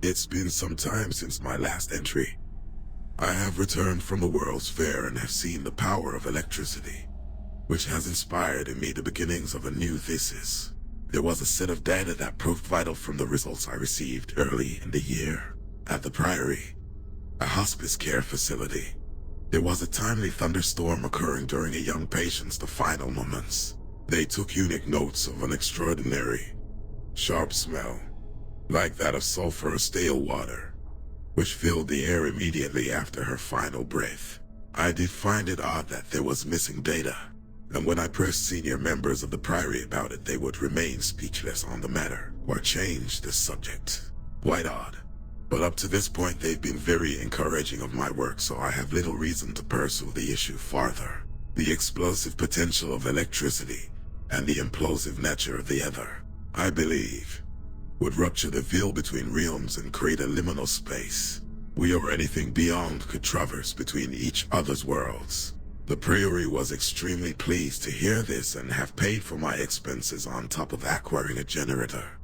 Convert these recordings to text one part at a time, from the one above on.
It's been some time since my last entry. I have returned from the World's Fair and have seen the power of electricity, which has inspired in me the beginnings of a new thesis. There was a set of data that proved vital from the results I received early in the year at the Priory, a hospice care facility. There was a timely thunderstorm occurring during a young patient's final moments. They took unique notes of an extraordinary, sharp smell, like that of sulfur or stale water, which filled the air immediately after her final breath. I did find it odd that there was missing data, and when I pressed senior members of the Priory about it, they would remain speechless on the matter or change the subject. Quite odd. But up to this point, they've been very encouraging of my work, so I have little reason to pursue the issue farther. The explosive potential of electricity and the implosive nature of the ether, I believe, would rupture the veil between realms and create a liminal space. We or anything beyond could traverse between each other's worlds. The Priory was extremely pleased to hear this and have paid for my expenses on top of acquiring a generator.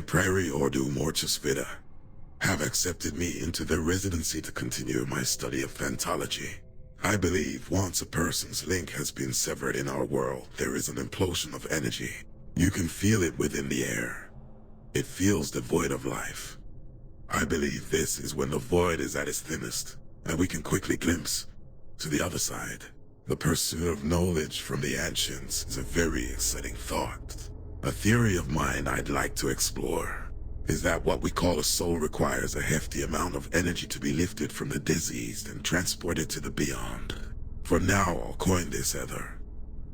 Priory Ordo Mortuus Vita have accepted me into their residency to continue my study of phantology. I believe once a person's link has been severed in our world, there is an implosion of energy. You can feel it within the air. It feels devoid of life. I believe this is when the void is at its thinnest, and we can quickly glimpse to the other side. The pursuit of knowledge from the ancients is a very exciting thought. A theory of mine I'd like to explore is that what we call a soul requires a hefty amount of energy to be lifted from the diseased and transported to the beyond. For now, I'll coin this ether,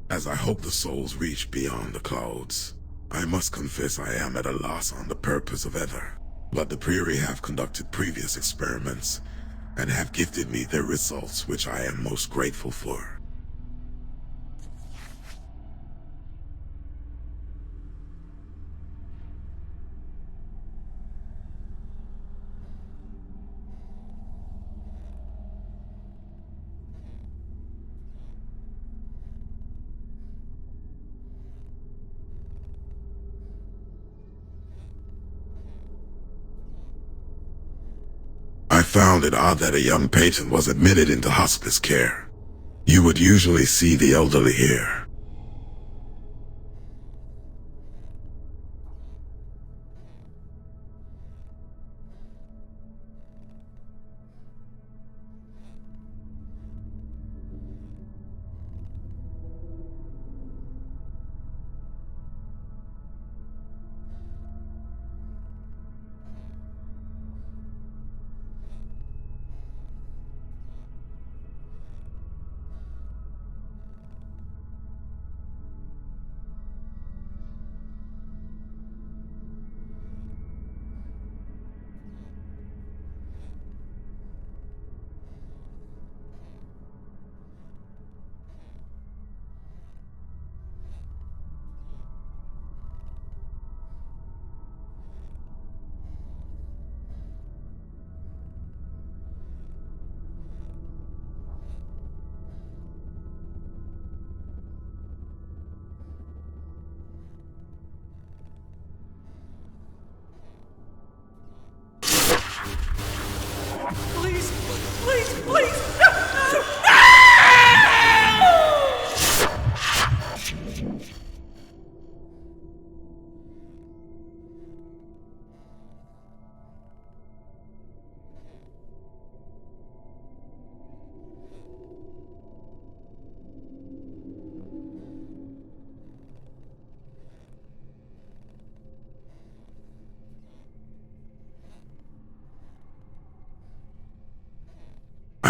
as I hope the souls reach beyond the clouds. I must confess I am at a loss on the purpose of ether, but the Priory have conducted previous experiments and have gifted me their results, which I am most grateful for. I found it odd that a young patient was admitted into hospice care. You would usually see the elderly here.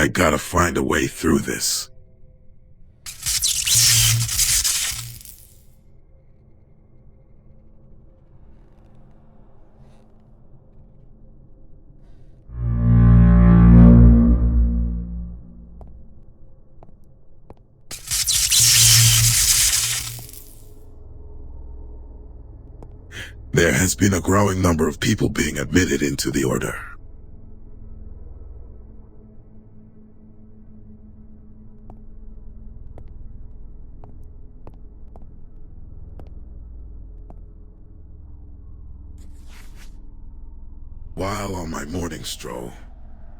I gotta find a way through this. There has been a growing number of people being admitted into the Order. While on my morning stroll,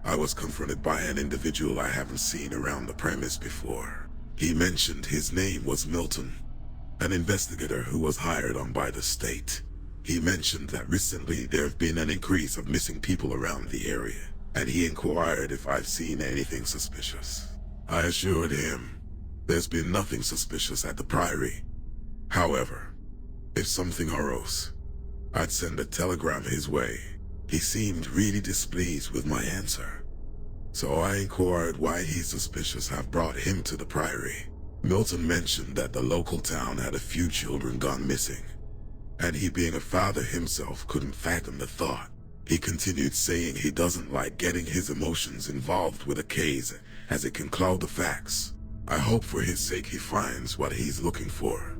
I was confronted by an individual I haven't seen around the premise before. He mentioned his name was Milton, an investigator who was hired on by the state. He mentioned that recently there have been an increase of missing people around the area, and he inquired if I've seen anything suspicious. I assured him there's been nothing suspicious at the Priory. However, if something arose, I'd send a telegram his way. He seemed really displeased with my answer, so I inquired why he's suspicious have brought him to the Priory. Milton mentioned that the local town had a few children gone missing, and he being a father himself couldn't fathom the thought. He continued saying he doesn't like getting his emotions involved with a case as it can cloud the facts. I hope for his sake he finds what he's looking for.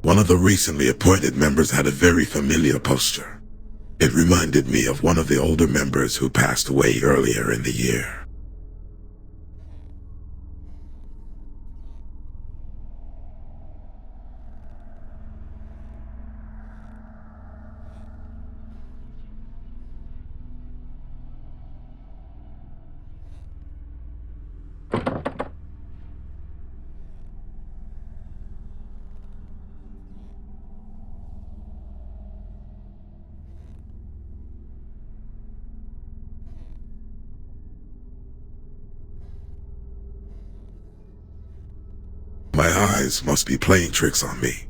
One of the recently appointed members had a very familiar posture. It reminded me of one of the older members who passed away earlier in the year. My eyes must be playing tricks on me.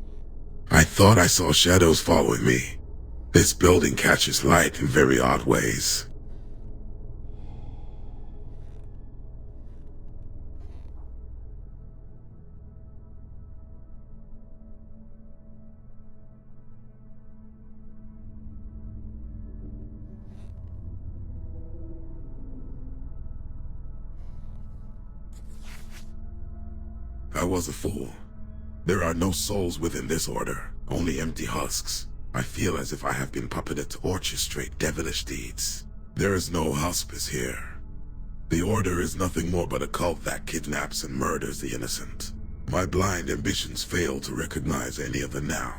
I thought I saw shadows following me. This building catches light in very odd ways. I was a fool. There are no souls within this order, only empty husks. I feel as if I have been puppeted to orchestrate devilish deeds. There is no hospice here. The order is nothing more but a cult that kidnaps and murders the innocent. My blind ambitions failed to recognize any of the now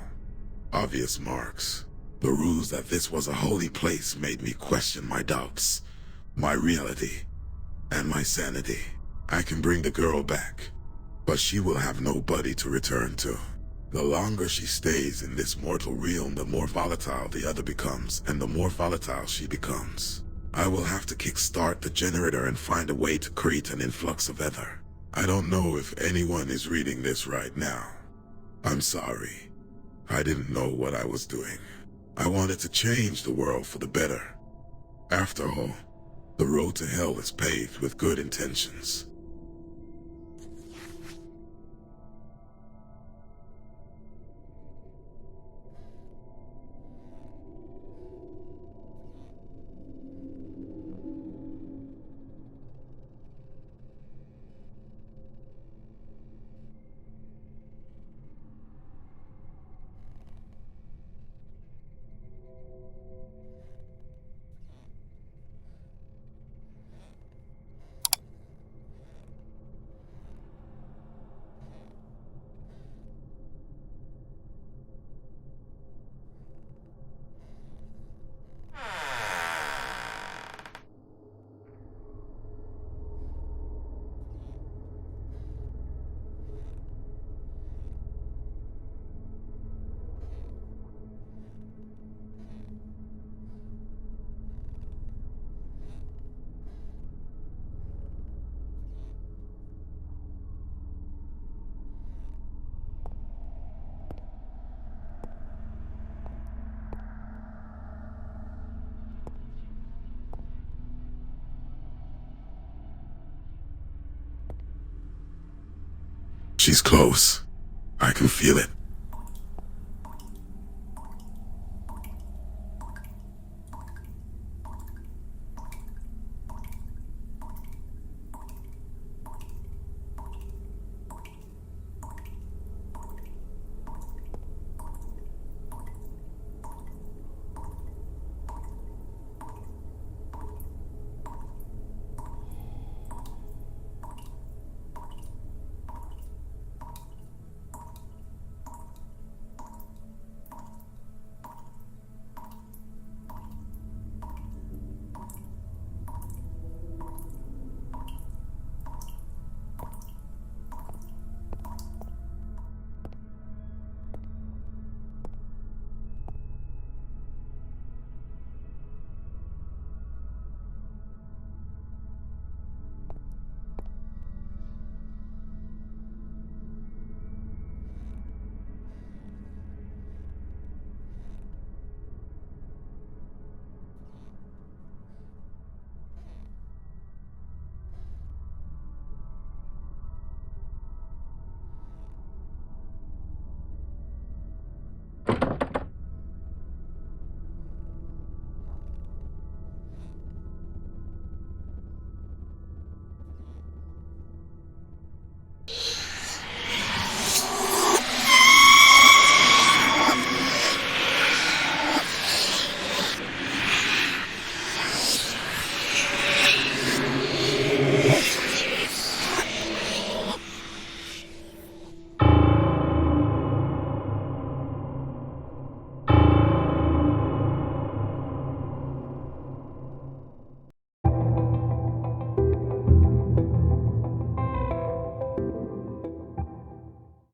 obvious marks. The ruse that this was a holy place made me question my doubts, my reality, and my sanity. I can bring the girl back, but she will have nobody to return to. The longer she stays in this mortal realm, the more volatile the other becomes, and the more volatile she becomes. I will have to kickstart the generator and find a way to create an influx of ether. I don't know if anyone is reading this right now. I'm sorry. I didn't know what I was doing. I wanted to change the world for the better. After all, the road to hell is paved with good intentions. She's close. I can feel it.